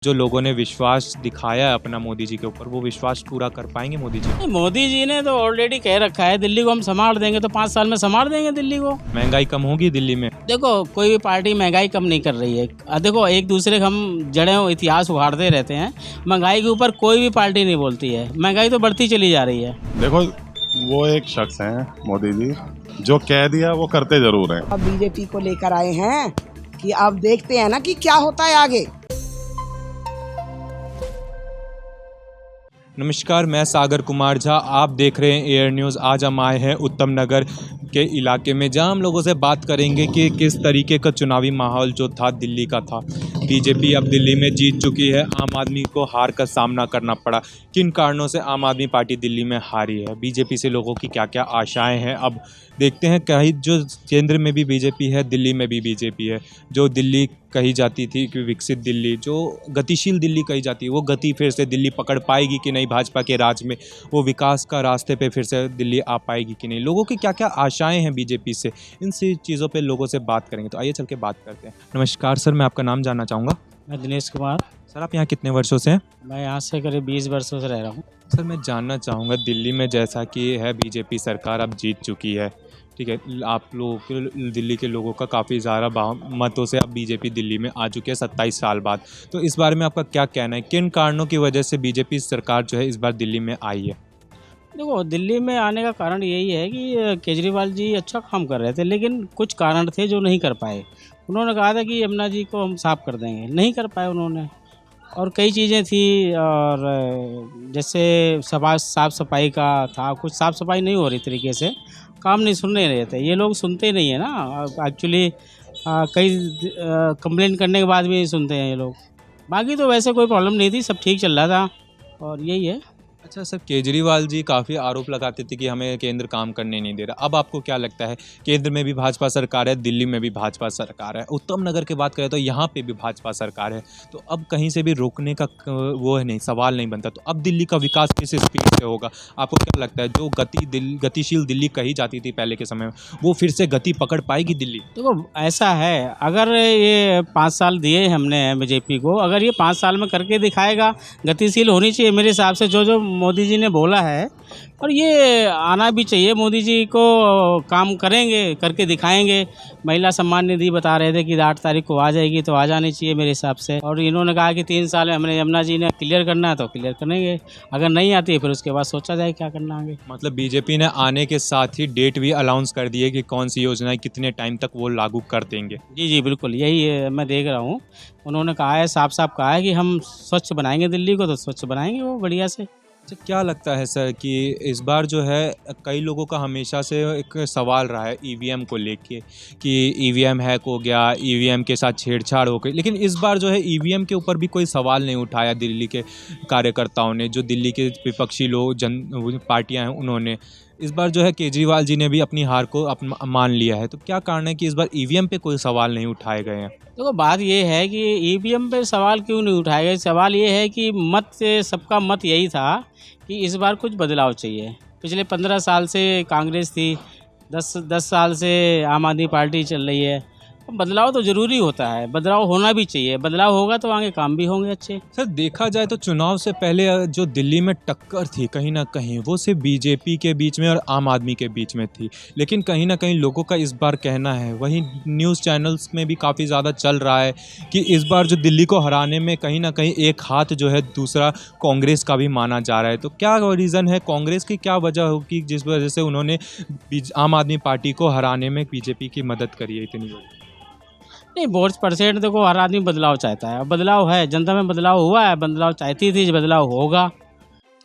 जो लोगों ने विश्वास दिखाया है अपना मोदी जी के ऊपर, वो विश्वास पूरा कर पाएंगे मोदी जी? नहीं, मोदी जी ने तो ऑलरेडी कह रखा है दिल्ली को हम संभाल देंगे, तो 5 साल में संभाल देंगे दिल्ली को। महंगाई कम होगी दिल्ली में? देखो, कोई भी पार्टी महंगाई कम नहीं कर रही है। देखो, एक दूसरे के हम जड़ें इतिहास उखाड़ते रहते हैं, महंगाई के ऊपर कोई भी पार्टी नहीं बोलती है। महंगाई तो बढ़ती चली जा रही है। देखो, वो एक शख्स हैं मोदी जी, जो कह दिया वो करते जरूर हैं। अब बीजेपी को लेकर आए हैं कि अब देखते हैं ना कि क्या होता है आगे। नमस्कार, मैं सागर कुमार झा, आप देख रहे हैं एयर न्यूज़। आज हम आए हैं उत्तम नगर के इलाके में, जहां हम लोगों से बात करेंगे कि किस तरीके का चुनावी माहौल जो था दिल्ली का था। बीजेपी अब दिल्ली में जीत चुकी है, आम आदमी को हार का सामना करना पड़ा। किन कारणों से आम आदमी पार्टी दिल्ली में हारी है, बीजेपी से लोगों की क्या क्या आशाएं हैं, अब देखते हैं। कहीं जो केंद्र में भी बीजेपी है, दिल्ली में भी बीजेपी है। जो दिल्ली कही जाती थी कि विकसित दिल्ली, जो गतिशील दिल्ली कही जाती है, वो गति फिर से दिल्ली पकड़ पाएगी कि नहीं भाजपा के राज में? वो विकास का रास्ते पे फिर से दिल्ली आ पाएगी कि नहीं? लोगों की क्या क्या आशाएं हैं बीजेपी से, इन सी चीज़ों पे लोगों से बात करेंगे। तो आइए चल के बात करते हैं। नमस्कार सर, मैं आपका नाम जानना चाहूँगा। मैं दिनेश कुमार। सर, आप यहाँ कितने वर्षों से हैं? मैं यहाँ से करीब 20 वर्षों से रह रहा हूँ। सर, मैं जानना चाहूँगा, दिल्ली में जैसा कि है बीजेपी सरकार अब जीत चुकी है, ठीक है, आप लोगों के दिल्ली के लोगों का काफ़ी ज़्यादा मतों से अब बीजेपी दिल्ली में आ चुकी है 27 साल बाद। तो इस बारे में आपका क्या कहना है, किन कारणों की वजह से बीजेपी सरकार जो है इस बार दिल्ली में आई है? देखो, दिल्ली में आने का कारण यही है कि केजरीवाल जी अच्छा काम कर रहे थे, लेकिन कुछ कारण थे जो नहीं कर पाए। उन्होंने कहा था कि यमुना जी को हम साफ़ कर देंगे, नहीं कर पाए उन्होंने। और कई चीज़ें थी, और जैसे साफ़ सफाई का था, कुछ साफ़ सफाई नहीं हो रही तरीके से, काम नहीं सुन नहीं रहे थे। ये लोग सुनते नहीं है ना एक्चुअली। कई कंप्लेंट करने के बाद भी नहीं सुनते हैं ये लोग। बाकी तो वैसे कोई प्रॉब्लम नहीं थी, सब ठीक चल रहा था, और यही है। अच्छा सर, केजरीवाल जी काफ़ी आरोप लगाते थे कि हमें केंद्र काम करने नहीं दे रहा। अब आपको क्या लगता है, केंद्र में भी भाजपा सरकार है, दिल्ली में भी भाजपा सरकार है, उत्तम नगर की बात करें तो यहाँ पे भी भाजपा सरकार है, तो अब कहीं से भी रोकने का वो है नहीं, सवाल नहीं बनता। तो अब दिल्ली का विकास किस स्पीड से होगा? आपको क्या लगता है, जो गतिशील दिल्ली कही जाती थी पहले के समय में, वो फिर से गति पकड़ पाएगी दिल्ली? देखो, ऐसा है, अगर ये 5 साल दिए हमने बीजेपी को, अगर ये 5 साल में करके दिखाएगा, गतिशील होनी चाहिए मेरे हिसाब से। जो मोदी जी ने बोला है, और ये आना भी चाहिए। मोदी जी को काम करेंगे, करके दिखाएंगे। महिला सम्मान निधि बता रहे थे कि 8 तारीख को आ जाएगी, तो आ जानी चाहिए मेरे हिसाब से। और इन्होंने कहा कि 3 साल में हमने यमुना जी ने क्लियर करना है तो क्लियर करेंगे। अगर नहीं आती है फिर उसके बाद सोचा जाए क्या करना आगे। मतलब बीजेपी ने आने के साथ ही डेट भी अनाउंस कर दी है कि कौन सी योजनाएं कितने टाइम तक वो लागू कर देंगे। जी जी बिल्कुल, यही है, मैं देख रहा हूँ। उन्होंने कहा है, साफ साफ कहा है कि हम स्वच्छ बनाएंगे दिल्ली को, तो स्वच्छ बनाएंगे वो बढ़िया से। अच्छा, क्या लगता है सर कि इस बार जो है, कई लोगों का हमेशा से एक सवाल रहा है ईवीएम को लेके कि ईवीएम हैक हो गया, ईवीएम के साथ छेड़छाड़ हो गई, लेकिन इस बार जो है ईवीएम के ऊपर भी कोई सवाल नहीं उठाया दिल्ली के कार्यकर्ताओं ने, जो दिल्ली के विपक्षी लोग पार्टियां हैं उन्होंने। इस बार जो है केजरीवाल जी ने भी अपनी हार को मान लिया है, तो क्या कारण है कि इस बार ईवीएम पे कोई सवाल नहीं उठाए गए हैं? देखो, बात ये है कि ईवीएम पे सवाल क्यों नहीं उठाए गए। सवाल ये है कि सबका मत यही था कि इस बार कुछ बदलाव चाहिए। पिछले 15 साल से कांग्रेस थी, 10 साल से आम आदमी पार्टी चल रही है। बदलाव तो ज़रूरी होता है, बदलाव होना भी चाहिए। बदलाव होगा तो आगे काम भी होंगे अच्छे। सर, देखा जाए तो चुनाव से पहले जो दिल्ली में टक्कर थी कहीं ना कहीं, वो सिर्फ बीजेपी के बीच में और आम आदमी के बीच में थी, लेकिन कहीं ना कहीं लोगों का इस बार कहना है, वहीं न्यूज़ चैनल्स में भी काफ़ी ज़्यादा चल रहा है कि इस बार जो दिल्ली को हराने में कहीं ना कहीं एक हाथ जो है दूसरा कांग्रेस का भी माना जा रहा है। तो क्या रीज़न है, कांग्रेस की क्या वजह होगी जिस वजह से उन्होंने आम आदमी पार्टी को हराने में बीजेपी की मदद करी है इतनी? नहीं, वोट परसेंट देखो, हर आदमी बदलाव चाहता है। बदलाव है, जनता में बदलाव हुआ है, बदलाव चाहती थी, बदलाव होगा।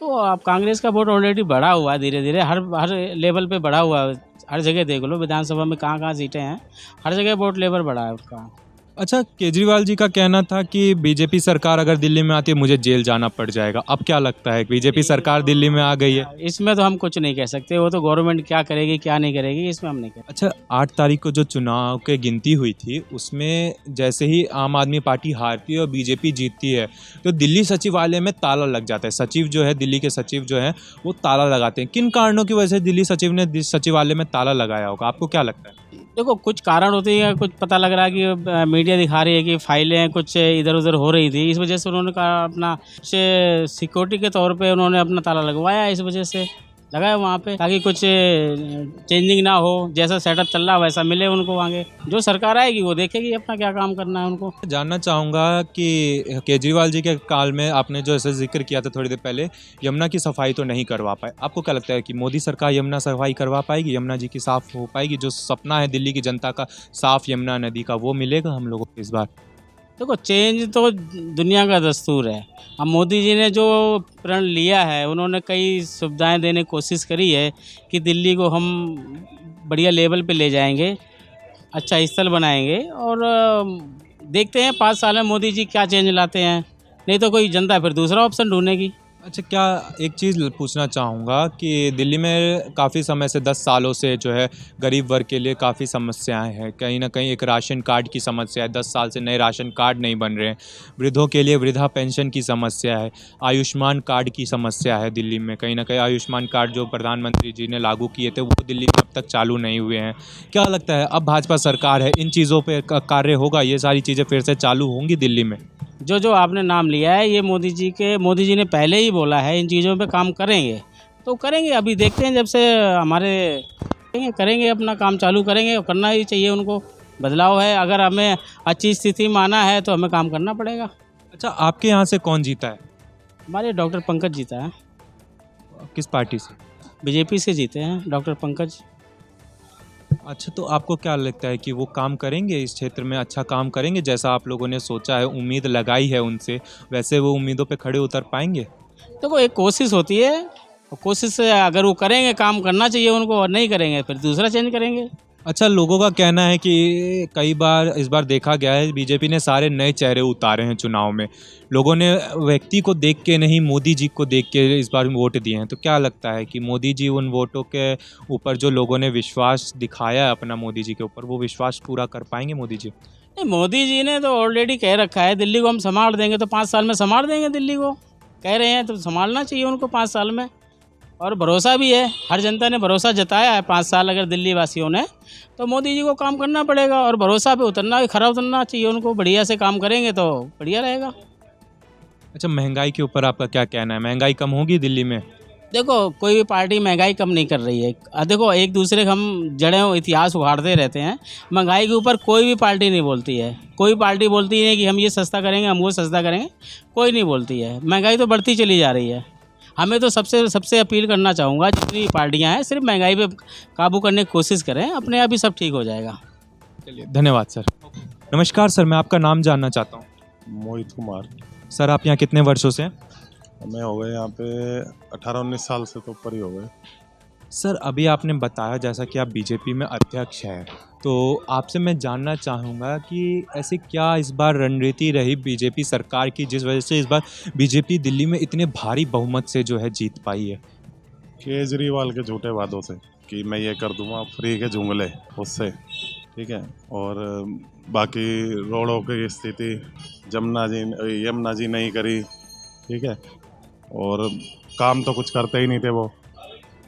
तो अब कांग्रेस का वोट ऑलरेडी बढ़ा हुआ है, धीरे धीरे हर लेवल पे बढ़ा हुआ है। हर जगह देख लो, विधानसभा में कहाँ सीटें हैं, हर जगह वोट लेवल बढ़ा है उसका। अच्छा, केजरीवाल जी का कहना था कि बीजेपी सरकार अगर दिल्ली में आती है मुझे जेल जाना पड़ जाएगा। अब क्या लगता है, बीजेपी सरकार दिल्ली में आ गई है? इसमें तो हम कुछ नहीं कह सकते, वो तो गवर्नमेंट क्या करेगी क्या नहीं करेगी, इसमें हम नहीं कह। अच्छा, 8 तारीख को जो चुनाव की गिनती हुई थी, उसमें जैसे ही आम आदमी पार्टी हारती है और बीजेपी जीतती है, तो दिल्ली सचिवालय में ताला लग जाता है। सचिव जो है, दिल्ली के सचिव जो है, वो ताला लगाते हैं। किन कारणों की वजह से दिल्ली सचिव ने सचिवालय में ताला लगाया होगा, आपको क्या लगता है? देखो कुछ कारण होते हैं, कुछ पता लग रहा है कि मीडिया दिखा रही है कि फाइलें कुछ इधर उधर हो रही थी, इस वजह से उन्होंने कहा अपना सिक्योरिटी के तौर पे उन्होंने अपना ताला लगवाया, इस वजह से लगाया वहाँ पे ताकि कुछ चेंजिंग ना हो, जैसा सेटअप चल रहा वैसा मिले उनको। आगे जो सरकार आएगी वो देखेगी अपना क्या काम करना है उनको। जानना चाहूँगा कि केजरीवाल जी के काल में आपने जो ऐसे जिक्र किया था थोड़ी देर पहले, यमुना की सफाई तो नहीं करवा पाए, आपको क्या लगता है कि मोदी सरकार यमुना सफाई करवा पाएगी, यमुना जी की साफ़ हो पाएगी? जो सपना है दिल्ली की जनता का साफ़ यमुना नदी का, वो मिलेगा हम लोगों को इस बार? देखो चेंज तो दुनिया का दस्तूर है। अब मोदी जी ने जो प्रण लिया है, उन्होंने कई सुविधाएं देने की कोशिश करी है कि दिल्ली को हम बढ़िया लेवल पे ले जाएंगे, अच्छा स्थल बनाएंगे। और देखते हैं 5 साल में मोदी जी क्या चेंज लाते हैं, नहीं तो कोई जनता फिर दूसरा ऑप्शन ढूंढेगी। अच्छा, क्या एक चीज़ पूछना चाहूँगा कि दिल्ली में काफ़ी समय से 10 सालों से जो है गरीब वर्ग के लिए काफ़ी समस्याएं हैं, कहीं ना कहीं एक राशन कार्ड की समस्या है, 10 साल से नए राशन कार्ड नहीं बन रहे हैं, वृद्धों के लिए वृद्धा पेंशन की समस्या है, आयुष्मान कार्ड की समस्या है दिल्ली में, कहीं ना कहीं आयुष्मान कार्ड जो प्रधानमंत्री जी ने लागू किए थे वो दिल्ली में अब तक चालू नहीं हुए हैं। क्या लगता है अब भाजपा सरकार है, इन चीज़ों पर कार्य होगा, ये सारी चीज़ें फिर से चालू होंगी दिल्ली में? जो आपने नाम लिया है ये मोदी जी ने पहले ही बोला है इन चीज़ों पे काम करेंगे, तो करेंगे। अभी देखते हैं जब से हमारे करेंगे अपना काम चालू करेंगे, और करना ही चाहिए उनको। बदलाव है, अगर हमें अच्छी स्थिति में आना है तो हमें काम करना पड़ेगा। अच्छा, आपके यहाँ से कौन जीता है? हमारे डॉक्टर पंकज जीता है। किस पार्टी से? बीजेपी से जीते हैं डॉक्टर पंकज। अच्छा, तो आपको क्या लगता है कि वो काम करेंगे इस क्षेत्र में, अच्छा काम करेंगे जैसा आप लोगों ने सोचा है, उम्मीद लगाई है उनसे, वैसे वो उम्मीदों पे खड़े उतर पाएंगे? देखो एक कोशिश होती है, और कोशिश से अगर वो करेंगे, काम करना चाहिए उनको, और नहीं करेंगे फिर दूसरा चेंज करेंगे। अच्छा, लोगों का कहना है कि कई बार इस बार देखा गया है बीजेपी ने सारे नए चेहरे उतारे हैं चुनाव में, लोगों ने व्यक्ति को देख के नहीं मोदी जी को देख के इस बार वोट दिए हैं, तो क्या लगता है कि मोदी जी उन वोटों के ऊपर जो लोगों ने विश्वास दिखाया है अपना मोदी जी के ऊपर, वो विश्वास पूरा कर पाएंगे मोदी जी? नहीं, मोदी जी ने तो ऑलरेडी कह रखा है दिल्ली को हम संभाल देंगे, तो 5 साल में संभाल देंगे दिल्ली को, कह रहे हैं तो संभालना चाहिए उनको 5 साल में। और भरोसा भी है, हर जनता ने भरोसा जताया है 5 साल अगर दिल्ली वासियों ने, तो मोदी जी को काम करना पड़ेगा, और भरोसा पे उतरना, खरा उतरना चाहिए उनको। बढ़िया से काम करेंगे तो बढ़िया रहेगा। अच्छा, महंगाई के ऊपर आपका क्या कहना है, महंगाई कम होगी दिल्ली में? देखो कोई भी पार्टी महंगाई कम नहीं कर रही है। देखो एक दूसरे के हम जड़ें इतिहास उखाड़ते रहते हैं, महंगाई के ऊपर कोई भी पार्टी नहीं बोलती है। कोई पार्टी बोलती है कि हम ये सस्ता करेंगे, हम वो सस्ता करेंगे, कोई नहीं बोलती है। महंगाई तो बढ़ती चली जा रही है। हमें तो सबसे अपील करना चाहूँगा, जितनी पार्टियां हैं सिर्फ महंगाई पे काबू करने की कोशिश करें, अपने आप ही सब ठीक हो जाएगा। चलिए, धन्यवाद सर। नमस्कार सर, मैं आपका नाम जानना चाहता हूँ। मोहित कुमार। सर, आप यहाँ कितने वर्षों से हैं? हमें हो गए यहाँ पे 18-19 साल से तो ऊपर ही हो गए। सर, अभी आपने बताया जैसा कि आप बीजेपी में अध्यक्ष हैं, तो आपसे मैं जानना चाहूँगा कि ऐसी क्या इस बार रणनीति रही बीजेपी सरकार की जिस वजह से इस बार बीजेपी दिल्ली में इतने भारी बहुमत से जो है जीत पाई है? केजरीवाल के झूठे वादों से कि मैं ये कर दूंगा, फ्री के जुमले, उससे ठीक है। और बाकी रोडों की स्थिति यमुना जी नहीं करी, ठीक है। और काम तो कुछ करते ही नहीं थे वो,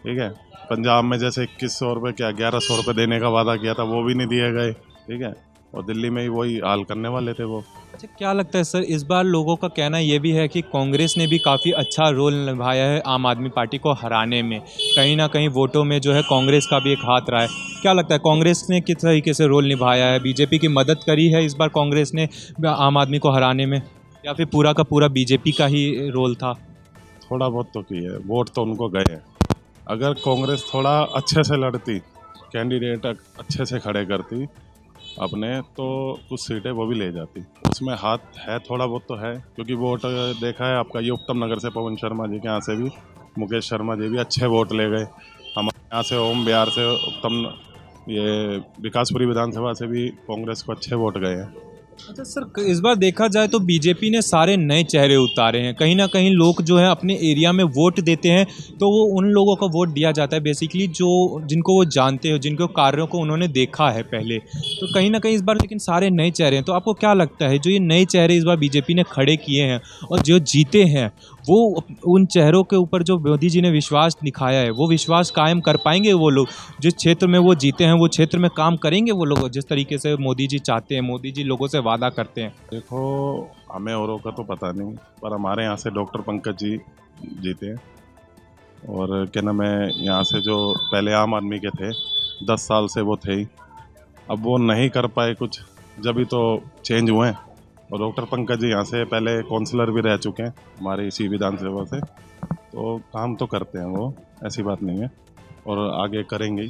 ठीक है। पंजाब में जैसे 2100 रुपये क्या 1100 रुपये देने का वादा किया था, वो भी नहीं दिए गए, ठीक है। और दिल्ली में ही वही हाल करने वाले थे वो। अच्छा, क्या लगता है सर, इस बार लोगों का कहना ये भी है कि कांग्रेस ने भी काफ़ी अच्छा रोल निभाया है आम आदमी पार्टी को हराने में, कहीं ना कहीं वोटों में जो है कांग्रेस का भी एक हाथ रहा है। क्या लगता है कांग्रेस ने किस तरीके से रोल निभाया है, बीजेपी की मदद करी है इस बार कांग्रेस ने आम आदमी को हराने में, या फिर पूरा का पूरा बीजेपी का ही रोल था? थोड़ा बहुत तो की है, वोट तो उनको गए हैं। अगर कांग्रेस थोड़ा अच्छे से लड़ती, कैंडिडेट अच्छे से खड़े करती अपने, तो कुछ सीटें वो भी ले जाती। उसमें हाथ है, थोड़ा बहुत तो है, क्योंकि वोट देखा है आपका ये उत्तम नगर से पवन शर्मा जी के यहाँ से भी मुकेश शर्मा जी भी अच्छे वोट ले गए। हमारे यहाँ से ओम बिहार से उत्तम, ये विकासपुरी विधानसभा से भी कांग्रेस को अच्छे वोट गए हैं। अच्छा सर, इस बार देखा जाए तो बीजेपी ने सारे नए चेहरे उतारे हैं, कहीं ना कहीं लोग जो है अपने एरिया में वोट देते हैं तो वो उन लोगों को वोट दिया जाता है बेसिकली जो जिनको वो जानते हो, जिनको कार्यों को उन्होंने देखा है पहले। तो कहीं ना कहीं इस बार लेकिन सारे नए चेहरे हैं, तो आपको क्या लगता है जो ये नए चेहरे इस बार बीजेपी ने खड़े किए हैं और जो जीते हैं, वो उन चेहरों के ऊपर जो मोदी जी ने विश्वास दिखाया है, वो विश्वास कायम कर पाएंगे वो लोग? जिस क्षेत्र में वो जीते हैं वो क्षेत्र में काम करेंगे वो लोग जिस तरीके से मोदी जी चाहते हैं, मोदी जी लोगों से वादा करते हैं? देखो, हमें औरों का तो पता नहीं, पर हमारे यहाँ से डॉक्टर पंकज जी जीते हैं। और क्या नाम है, यहाँ से जो पहले आम आदमी के थे 10 साल से वो थे ही, अब वो नहीं कर पाए कुछ, जब ही तो चेंज हुए हैं। और डॉक्टर पंकज जी यहाँ से पहले काउंसलर भी रह चुके हैं हमारे इसी विधानसभा से, तो काम तो करते हैं वो, ऐसी बात नहीं है, और आगे करेंगे ही।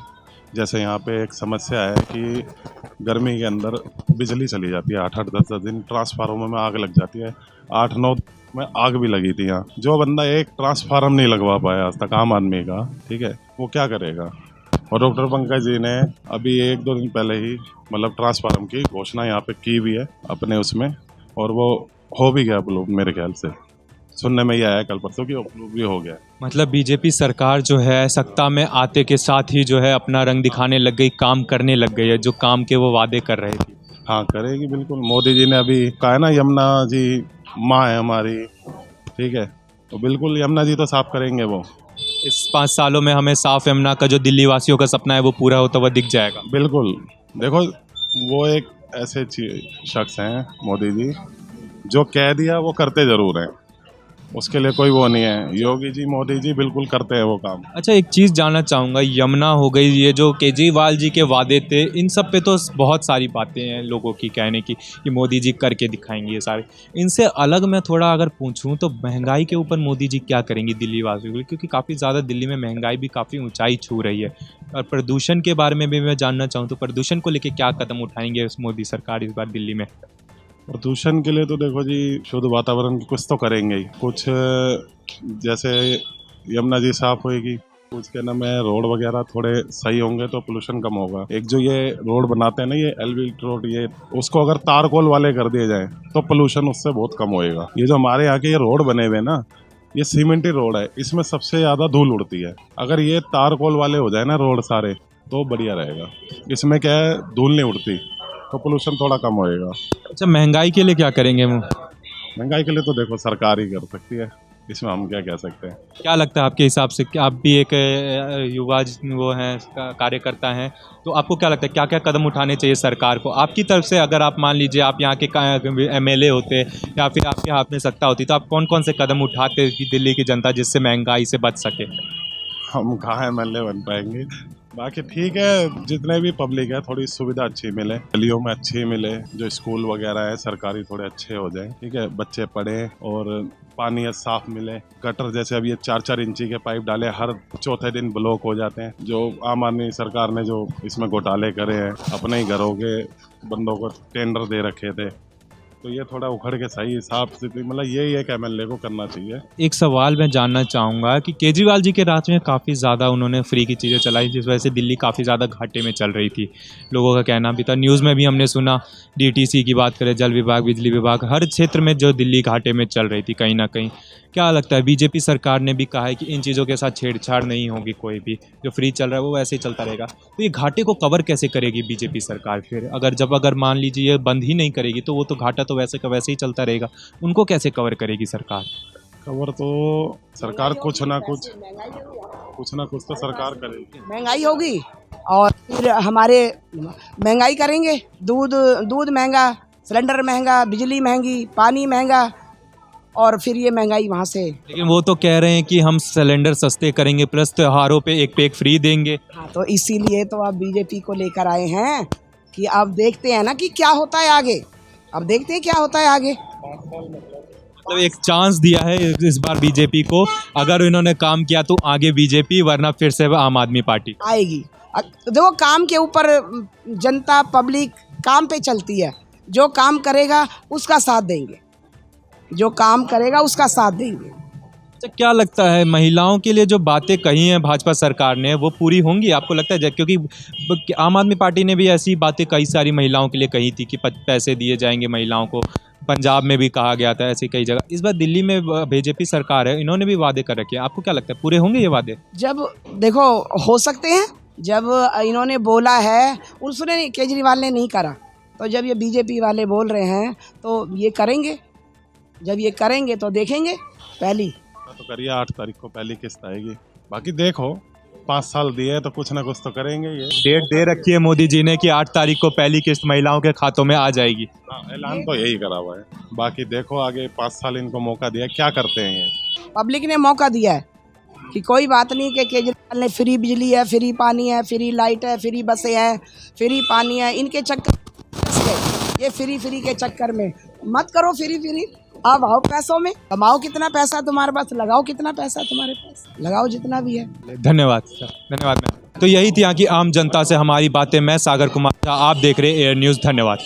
जैसे यहाँ पे एक समस्या है कि गर्मी के अंदर बिजली चली जाती है 8-8 10-10 दिन, ट्रांसफार्मर में आग लग जाती है। 8-9 में आग भी लगी थी यहाँ। जो बंदा एक ट्रांसफार्मर नहीं लगवा पाया आज तक आम आदमी का, ठीक है, वो क्या करेगा? और डॉक्टर पंकज जी ने अभी 1-2 दिन पहले ही मतलब ट्रांसफार्मर की घोषणा यहाँ पे की भी है अपने उसमें, और वो हो भी गया अपलोड, मेरे ख्याल से सुनने में ही आया कल परसों की अपलोड भी हो गया। मतलब बीजेपी सरकार जो है सत्ता में आते के साथ ही जो है अपना रंग दिखाने लग गई, काम करने लग गई है, जो काम के वो वादे कर रहे थे। हाँ, करेगी बिल्कुल। मोदी जी ने अभी कहा है ना, यमुना जी माँ है हमारी, ठीक है, तो बिल्कुल यमुना जी तो साफ करेंगे वो। इस 5 सालों में हमें साफ यमुना का जो दिल्ली वासियों का सपना है वो पूरा होता हुआ दिख जाएगा। बिल्कुल। देखो, वो एक ऐसे शख्स हैं मोदी जी, जो कह दिया वो करते ज़रूर हैं, उसके लिए कोई वो नहीं है। योगी जी, मोदी जी बिल्कुल करते हैं वो काम। अच्छा, एक चीज़ जानना चाहूँगा, यमुना हो गई, ये जो केजरीवाल जी के वादे थे, इन सब पे तो बहुत सारी बातें हैं लोगों की कहने की कि मोदी जी करके दिखाएंगे ये सारे। इनसे अलग मैं थोड़ा अगर पूछूं तो महंगाई के ऊपर मोदी जी क्या करेंगे दिल्ली वासियों के लिए? क्योंकि काफ़ी ज़्यादा दिल्ली में महंगाई भी काफ़ी ऊंचाई छू रही है। और प्रदूषण के बारे में भी मैं जानना चाहूँ तो प्रदूषण को लेकर क्या कदम उठाएंगे उस मोदी सरकार इस बार दिल्ली में? प्रदूषण के लिए तो देखो जी, शुद्ध वातावरण की कुछ तो करेंगे ही। कुछ जैसे यमुना जी साफ होएगी, कुछ क्या नाम है, रोड वगैरह थोड़े सही होंगे तो पोल्यूशन कम होगा। एक जो ये रोड बनाते हैं ना, ये एलवीट रोड, ये उसको अगर तारकोल वाले कर दिए जाए तो पोल्यूशन उससे बहुत कम होएगा। ये जो हमारे यहाँ के ये रोड बने हुए ना, ये सीमेंटी रोड है, इसमें सबसे ज़्यादा धूल उड़ती है। अगर ये तारकोल वाले हो जाए ना रोड सारे, तो बढ़िया रहेगा। इसमें क्या है, धूल नहीं उड़ती, तो पोल्यूशन थोड़ा कम होएगा। अच्छा, महंगाई के लिए क्या करेंगे वो? महंगाई के लिए तो देखो सरकार ही कर सकती है, इसमें हम क्या कह सकते हैं। क्या लगता है आपके हिसाब से कि आप भी एक युवा वो हैं, कार्यकर्ता हैं, तो आपको क्या लगता है क्या क्या कदम उठाने चाहिए सरकार को आपकी तरफ से? अगर आप मान लीजिए आप यहाँ के एमएलए होते या फिर आपके हाथ में सत्ता होती, तो आप कौन कौन से कदम उठाते कि दिल्ली की जनता जिससे महंगाई से बच सके? हम कहाँ एमएलए बन पाएंगे, बाकी ठीक है, जितने भी पब्लिक है थोड़ी सुविधा अच्छी मिले, गलियों में अच्छी मिले, जो स्कूल वगैरह है सरकारी थोड़े अच्छे हो जाए, ठीक है, बच्चे पढ़े और पानी साफ मिले। गटर जैसे अब ये 4-4 इंची के पाइप डाले, हर चौथे दिन ब्लॉक हो जाते हैं। जो आम आदमी सरकार ने जो इसमें घोटाले करे हैं, अपने ही घरों के बंदों को टेंडर दे रखे थे, तो ये थोड़ा उखड़ के सही साफ सुथरी, मतलब यही एक एमएलए को करना चाहिए। एक सवाल मैं जानना चाहूँगा कि केजरीवाल जी के राज में काफ़ी ज़्यादा उन्होंने फ्री की चीज़ें चलाई, जिस वजह से दिल्ली काफ़ी ज़्यादा घाटे में चल रही थी, लोगों का कहना भी था। न्यूज़ में भी हमने सुना, डीटीसी की बात करें, जल विभाग, बिजली विभाग, हर क्षेत्र में जो दिल्ली घाटे में चल रही थी कहीं ना कहीं। क्या लगता है, बीजेपी सरकार ने भी कहा है कि इन चीज़ों के साथ छेड़छाड़ नहीं होगी, कोई भी जो फ्री चल रहा है वो वैसे ही चलता रहेगा, तो ये घाटे को कवर कैसे करेगी बीजेपी सरकार फिर? अगर मान लीजिए ये बंद ही नहीं करेगी तो वो तो घाटा तो वैसे का वैसे ही चलता रहेगा, उनको कैसे कवर करेगी सरकार? खबर तो सरकार कुछ ना कुछ तो सरकार करेगी। महंगाई होगी और फिर हमारे महंगाई करेंगे, दूध महंगा, सिलेंडर महंगा, बिजली महंगी, पानी महंगा, और फिर ये महंगाई वहाँ से। लेकिन वो तो कह रहे हैं कि हम सिलेंडर सस्ते करेंगे प्लस त्योहारों पे एक पे एक फ्री देंगे। हाँ, तो इसीलिए तो आप बीजेपी को लेकर आए हैं कि अब देखते हैं ना कि क्या होता है आगे। अब देखते हैं क्या होता है आगे। मतलब एक चांस दिया है इस बार बीजेपी को, अगर इन्होंने काम किया तो आगे बीजेपी, वरना फिर से आम आदमी पार्टी आएगी। देखो, काम के ऊपर जनता पब्लिक काम पे चलती है। जो काम करेगा उसका साथ देंगे, जो काम करेगा उसका साथ देंगे। अच्छा, क्या लगता है महिलाओं के लिए जो बातें कही हैं भाजपा सरकार ने वो पूरी होंगी आपको लगता है? क्योंकि आम आदमी पार्टी ने भी ऐसी बातें कई सारी महिलाओं के लिए कही थी कि पैसे दिए जाएंगे महिलाओं को, पंजाब में भी कहा गया था, ऐसी कई जगह। इस बार दिल्ली में बीजेपी सरकार है, इन्होंने भी वादे कर रखे हैं, आपको क्या लगता है पूरे होंगे ये वादे? जब देखो, हो सकते हैं, जब इन्होंने बोला है, उसने केजरीवाल ने नहीं करा, तो जब ये बीजेपी वाले बोल रहे हैं तो ये करेंगे। जब ये करेंगे तो देखेंगे पहली, तो करिए, 8 तारीख को पहली किस्त आएगी। बाकी देखो 5 साल दिए तो कुछ ना कुछ तो करेंगे ये। डेट दे रखी है मोदी जी ने कि 8 तारीख को पहली किस्त महिलाओं के खातों में आ जाएगी। हाँ, ऐलान तो यही करा हुआ है। बाकी देखो आगे 5 साल इनको मौका दिया, क्या करते हैं ये। पब्लिक ने मौका दिया है कि कोई बात नहीं कि केजरीवाल ने फ्री बिजली है, फ्री पानी है, फ्री लाइट है, फ्री बसें हैं, फ्री पानी है, इनके चक्कर ये फ्री के चक्कर में मत करो फ्री। आप आओ पैसों में, कमाओ कितना पैसा तुम्हारे पास, लगाओ कितना पैसा तुम्हारे पास, लगाओ जितना भी है। धन्यवाद सर, धन्यवाद मैम। तो यही थी यहाँ की आम जनता से हमारी बातें। मैं सागर कुमार झा, आप देख रहे हैं एयर न्यूज़। धन्यवाद।